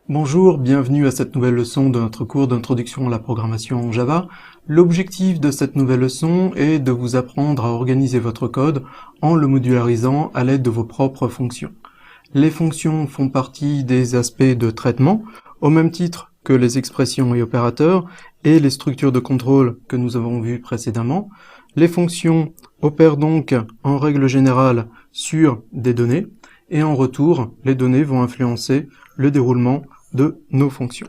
Bonjour, bienvenue à cette nouvelle leçon de notre cours d'introduction à la programmation en Java. L'objectif de cette nouvelle leçon est de vous apprendre à organiser votre code en le modularisant à l'aide de vos propres fonctions. Les fonctions font partie des aspects de traitement, au même titre que les expressions et opérateurs et les structures de contrôle que nous avons vues précédemment. Les fonctions opèrent donc en règle générale sur des données, et en retour, les données vont influencer le déroulement de nos fonctions.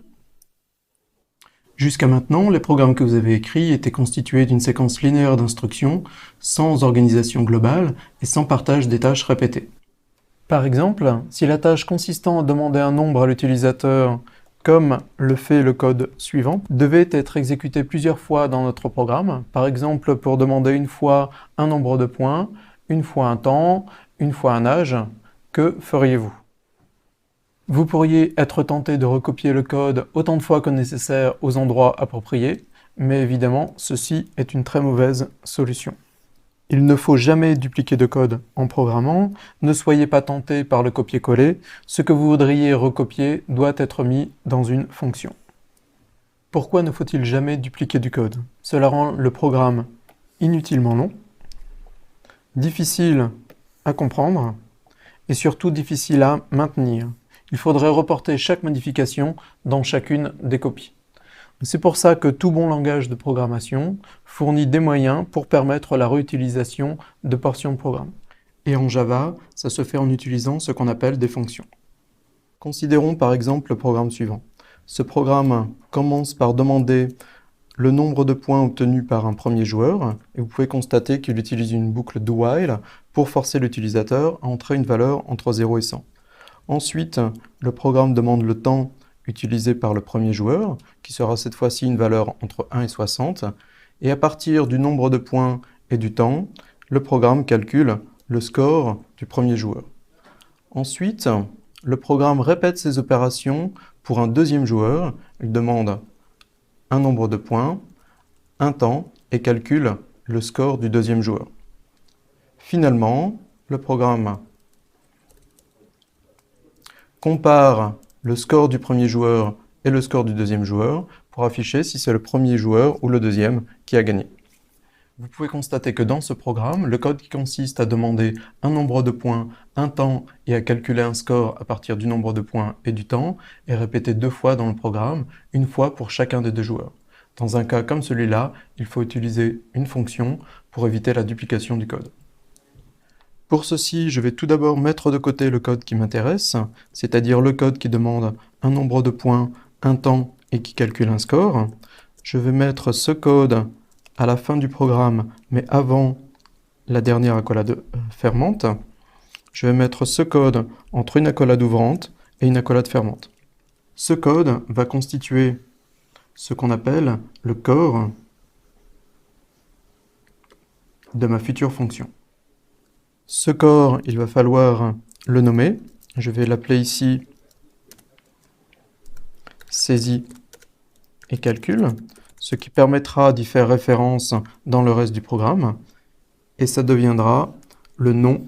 Jusqu'à maintenant, les programmes que vous avez écrits étaient constitués d'une séquence linéaire d'instructions, sans organisation globale et sans partage des tâches répétées. Par exemple, si la tâche consistant à demander un nombre à l'utilisateur, comme le fait le code suivant, devait être exécutée plusieurs fois dans notre programme, par exemple pour demander une fois un nombre de points, une fois un temps, une fois un âge, que feriez-vous ? Vous pourriez être tenté de recopier le code autant de fois que nécessaire aux endroits appropriés, mais évidemment, ceci est une très mauvaise solution. Il ne faut jamais dupliquer de code en programmant, ne soyez pas tenté par le copier-coller, ce que vous voudriez recopier doit être mis dans une fonction. Pourquoi ne faut-il jamais dupliquer du code? Cela rend le programme inutilement long, difficile à comprendre et surtout difficile à maintenir. Il faudrait reporter chaque modification dans chacune des copies. C'est pour ça que tout bon langage de programmation fournit des moyens pour permettre la réutilisation de portions de programme. Et en Java, ça se fait en utilisant ce qu'on appelle des fonctions. Considérons par exemple le programme suivant. Ce programme commence par demander le nombre de points obtenus par un premier joueur, et vous pouvez constater qu'il utilise une boucle do while pour forcer l'utilisateur à entrer une valeur entre 0 et 100. Ensuite, le programme demande le temps utilisé par le premier joueur, qui sera cette fois-ci une valeur entre 1 et 60, et à partir du nombre de points et du temps, le programme calcule le score du premier joueur. Ensuite, le programme répète ces opérations pour un deuxième joueur. Il demande un nombre de points, un temps, et calcule le score du deuxième joueur. Finalement, le programme compare le score du premier joueur et le score du deuxième joueur pour afficher si c'est le premier joueur ou le deuxième qui a gagné. Vous pouvez constater que dans ce programme, le code qui consiste à demander un nombre de points, un temps et à calculer un score à partir du nombre de points et du temps est répété 2 fois dans le programme, une fois pour chacun des deux joueurs. Dans un cas comme celui-là, il faut utiliser une fonction pour éviter la duplication du code. Pour ceci, je vais tout d'abord mettre de côté le code qui m'intéresse, c'est-à-dire le code qui demande un nombre de points, un temps et qui calcule un score. Je vais mettre ce code à la fin du programme, mais avant la dernière accolade fermante. Je vais mettre ce code entre une accolade ouvrante et une accolade fermante. Ce code va constituer ce qu'on appelle le corps de ma future fonction. Ce corps, il va falloir le nommer. Je vais l'appeler ici saisie et calcul, ce qui permettra d'y faire référence dans le reste du programme. Et ça deviendra le nom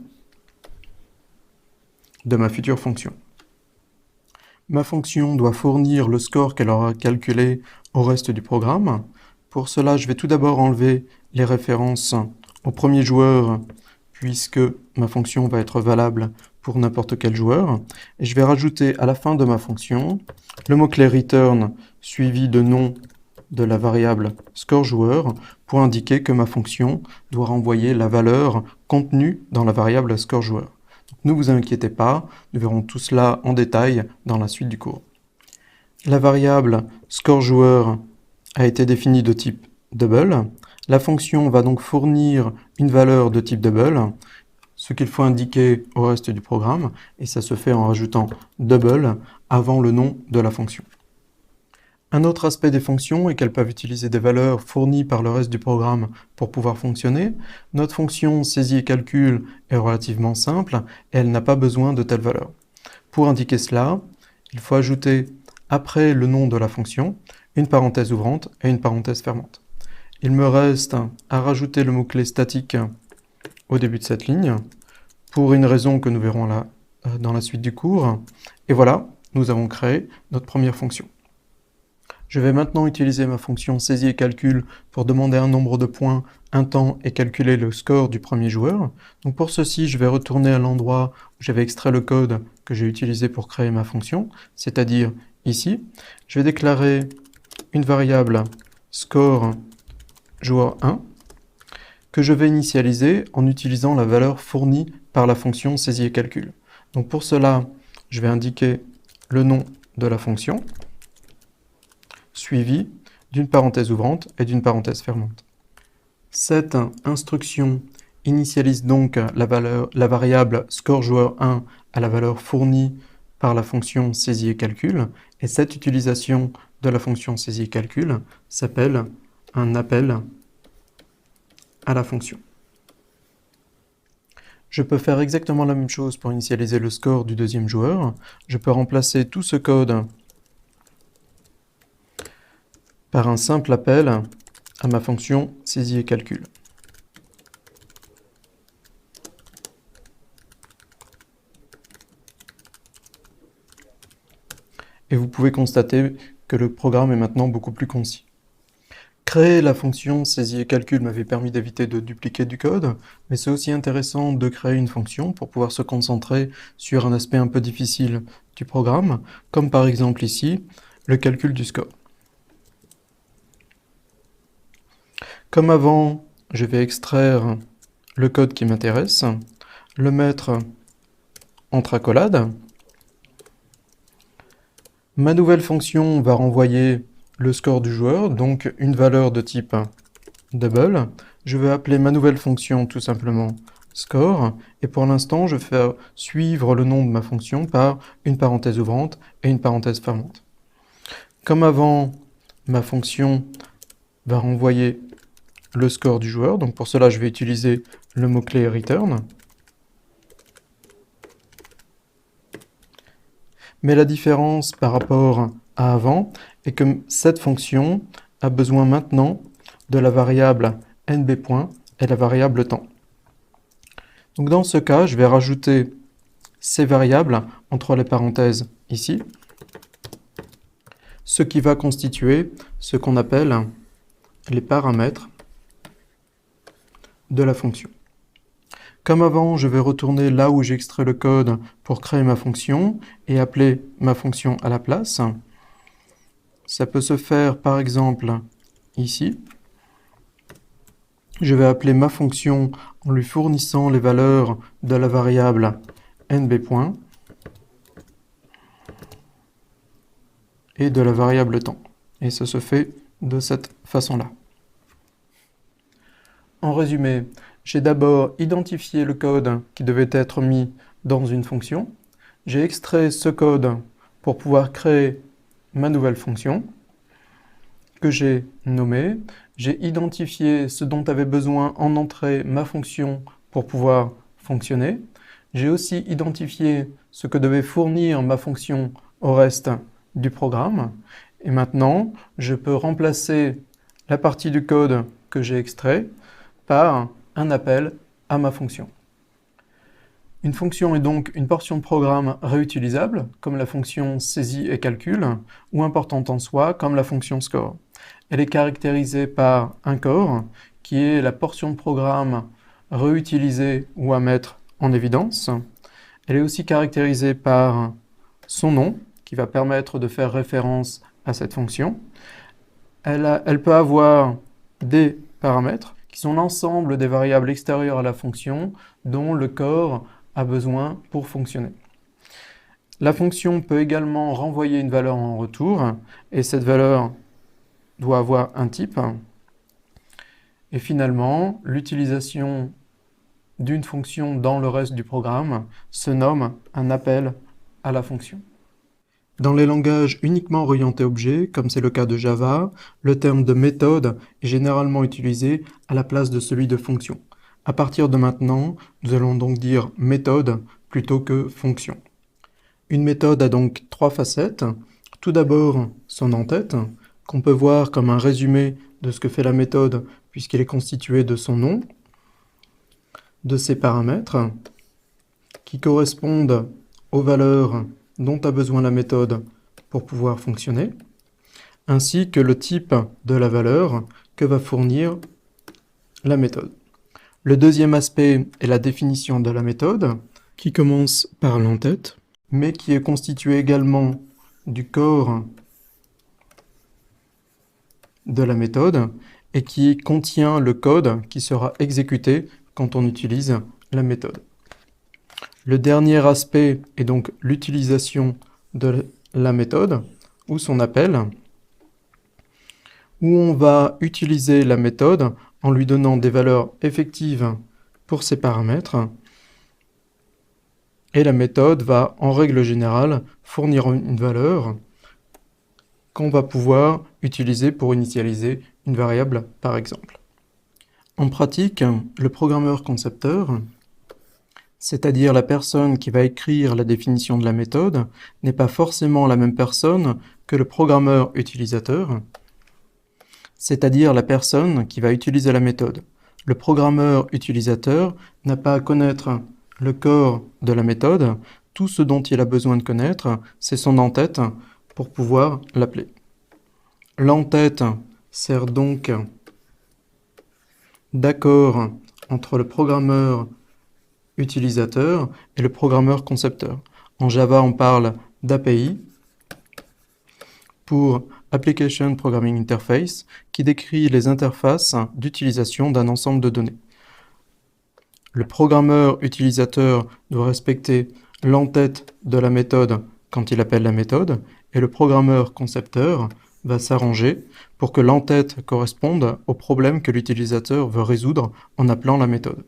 de ma future fonction. Ma fonction doit fournir le score qu'elle aura calculé au reste du programme. Pour cela, je vais tout d'abord enlever les références au premier joueur, puisque ma fonction va être valable pour n'importe quel joueur. Et je vais rajouter à la fin de ma fonction le mot-clé return suivi de nom de la variable scoreJoueur pour indiquer que ma fonction doit renvoyer la valeur contenue dans la variable scoreJoueur. Ne vous inquiétez pas, nous verrons tout cela en détail dans la suite du cours. La variable scoreJoueur a été définie de type double. La fonction va donc fournir une valeur de type double, ce qu'il faut indiquer au reste du programme, et ça se fait en rajoutant double avant le nom de la fonction. Un autre aspect des fonctions est qu'elles peuvent utiliser des valeurs fournies par le reste du programme pour pouvoir fonctionner. Notre fonction saisie et calcul est relativement simple et elle n'a pas besoin de telle valeur. Pour indiquer cela, il faut ajouter après le nom de la fonction une parenthèse ouvrante et une parenthèse fermante. Il me reste à rajouter le mot-clé statique au début de cette ligne pour une raison que nous verrons là dans la suite du cours. Et voilà, nous avons créé notre première fonction. Je vais maintenant utiliser ma fonction saisie et calcul pour demander un nombre de points, un temps et calculer le score du premier joueur. Donc pour ceci, je vais retourner à l'endroit où j'avais extrait le code que j'ai utilisé pour créer ma fonction, c'est-à-dire ici. Je vais déclarer une variable score joueur 1 que je vais initialiser en utilisant la valeur fournie par la fonction saisie et calcul. Donc pour cela, je vais indiquer le nom de la fonction, suivi d'une parenthèse ouvrante et d'une parenthèse fermante. Cette instruction initialise donc la variable score joueur 1 à la valeur fournie par la fonction saisie et calcul, et cette utilisation de la fonction saisie et calcul s'appelle un appel à la fonction. Je peux faire exactement la même chose pour initialiser le score du deuxième joueur. Je peux remplacer tout ce code par un simple appel à ma fonction saisie et calcul. Et vous pouvez constater que le programme est maintenant beaucoup plus concis. Créer la fonction saisie et calcul m'avait permis d'éviter de dupliquer du code, mais c'est aussi intéressant de créer une fonction pour pouvoir se concentrer sur un aspect un peu difficile du programme, comme par exemple ici, le calcul du score. Comme avant, je vais extraire le code qui m'intéresse, le mettre entre accolades. Ma nouvelle fonction va renvoyer le score du joueur, donc une valeur de type double. Je vais appeler ma nouvelle fonction tout simplement score, et pour l'instant, je vais suivre le nom de ma fonction par une parenthèse ouvrante et une parenthèse fermante. Comme avant, ma fonction va renvoyer le score du joueur, donc pour cela, je vais utiliser le mot-clé return. Mais la différence par rapport à avant est que cette fonction a besoin maintenant de la variable nb point et la variable temps. Donc dans ce cas, je vais rajouter ces variables entre les parenthèses ici, ce qui va constituer ce qu'on appelle les paramètres de la fonction. Comme avant, je vais retourner là où j'ai extrait le code pour créer ma fonction et appeler ma fonction à la place. Ça peut se faire par exemple ici. Je vais appeler ma fonction en lui fournissant les valeurs de la variable nb point et de la variable temps. Et ça se fait de cette façon-là. En résumé, j'ai d'abord identifié le code qui devait être mis dans une fonction. J'ai extrait ce code pour pouvoir créer ma nouvelle fonction que j'ai nommée. J'ai identifié ce dont avait besoin en entrée ma fonction pour pouvoir fonctionner. J'ai aussi identifié ce que devait fournir ma fonction au reste du programme. Et maintenant, je peux remplacer la partie du code que j'ai extrait par un appel à ma fonction. Une fonction est donc une portion de programme réutilisable, comme la fonction saisie et calcul, ou importante en soi, comme la fonction score. Elle est caractérisée par un core, qui est la portion de programme réutilisée ou à mettre en évidence. Elle est aussi caractérisée par son nom, qui va permettre de faire référence à cette fonction. Elle peut avoir des paramètres, qui sont l'ensemble des variables extérieures à la fonction dont le core a besoin pour fonctionner. La fonction peut également renvoyer une valeur en retour, et cette valeur doit avoir un type. Et finalement, l'utilisation d'une fonction dans le reste du programme se nomme un appel à la fonction. Dans les langages uniquement orientés objet, comme c'est le cas de Java, le terme de méthode est généralement utilisé à la place de celui de fonction. À partir de maintenant, nous allons donc dire méthode plutôt que fonction. Une méthode a donc trois facettes. Tout d'abord, son en-tête, qu'on peut voir comme un résumé de ce que fait la méthode puisqu'elle est constituée de son nom, de ses paramètres, qui correspondent aux valeurs dont a besoin la méthode pour pouvoir fonctionner, ainsi que le type de la valeur que va fournir la méthode. Le deuxième aspect est la définition de la méthode, qui commence par l'entête, mais qui est constituée également du corps de la méthode et qui contient le code qui sera exécuté quand on utilise la méthode. Le dernier aspect est donc l'utilisation de la méthode ou son appel, où on va utiliser la méthode en lui donnant des valeurs effectives pour ses paramètres. Et la méthode va, en règle générale, fournir une valeur qu'on va pouvoir utiliser pour initialiser une variable, par exemple. En pratique, le programmeur concepteur, c'est-à-dire la personne qui va écrire la définition de la méthode, n'est pas forcément la même personne que le programmeur utilisateur, c'est-à-dire la personne qui va utiliser la méthode. Le programmeur utilisateur n'a pas à connaître le corps de la méthode. Tout ce dont il a besoin de connaître, c'est son en-tête pour pouvoir l'appeler. L'en-tête sert donc d'accord entre le programmeur utilisateur et le programmeur concepteur. En Java, on parle d'API pour Application Programming Interface, qui décrit les interfaces d'utilisation d'un ensemble de données. Le programmeur utilisateur doit respecter l'en-tête de la méthode quand il appelle la méthode, et le programmeur concepteur va s'arranger pour que l'en-tête corresponde au problème que l'utilisateur veut résoudre en appelant la méthode.